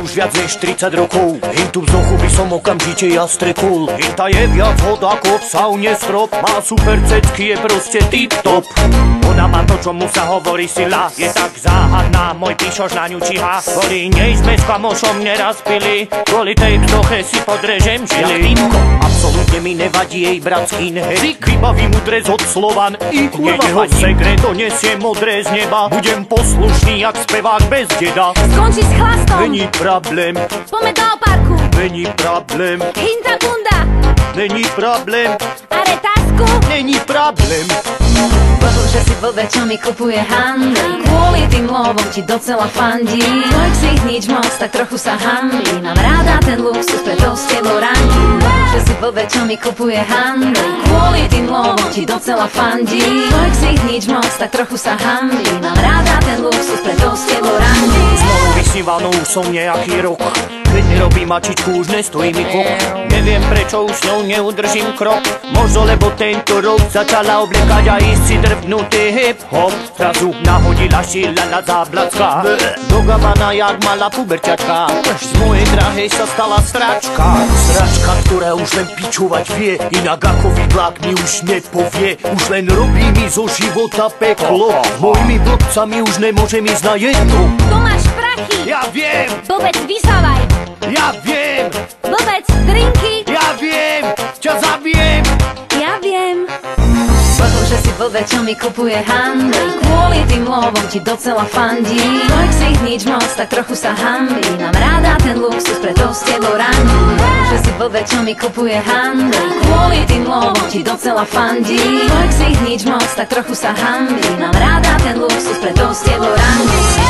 Viac než 30 rokov, hintu vzduchu by som okamžite ja strekol. Hinta je viac hod ako v saune strop, má super cecky, je proste tip-top. Ona má to, čomu sa hovorí sila, je tak záhadná, môj píšoš na ňu číha. Kvôli nej sme s kamošom neraz pili, kvôli tej vzdoche si podrežem žily. Absolútne mi nevadí jej brat skinhead, vybaví mu dres od Slovan, keď jeho sekret donesie modré z neba. Budem poslušný jak spevák bez deda. Skončí s chlastom, není problém, poďme do parku, není problém, hinta bunda, není problém, are tasku, není problém. Bože si blbe, čo mi kupuje handel, kvôli tým lovom ti docela fandí. Tvoj ksich nič moc, tak trochu sa hambí, mám ráda ten luxus, preto s tebou randím. Bože si blbe, čo mi kupuje handel, kvôli tým lovom ti docela fandí. Tvoj ksich nič moc, tak trochu sa hambí, mám ráda ten luxus, preto s tebou randím. Znovu vysnívanou už som nejaký rok, keď nerobím mačičku, už nestojí mi kok. Neviem prečo už s ňou neudržím krok, možno lebo tento rok začala obliekať a ísť si drvnutý hip-hop. Zrazu nahodila šila na záblacka, dogavaná jak malá puberťačka. Z mojej drahej sa stala sračka, sračka, ktorá už len pičovať vie, inak ako vidlák mi už nepovie. Už len robí mi zo života peklo, mojimi blbcami už nemôžem ísť na jedno. Tu máš prachy, Ja viem, blbec vysávaj, ja viem, blbec drinky, ja viem, ťa zabijem. ja viem. Bože si blbe, čo mi kupuje handel, kvôli tým lovom ti docela fandí. Tvoj ksich nič moc, tak trochu sa hambí, mám ráda ten luxus, preto s tebou randím. Bože si blbe, čo mi kupuje handel, kvôli tým lovom ti docela fandí. Tvoj ksich nič moc, tak trochu sa hambí, mám ráda ten luxus, preto s tebou randím.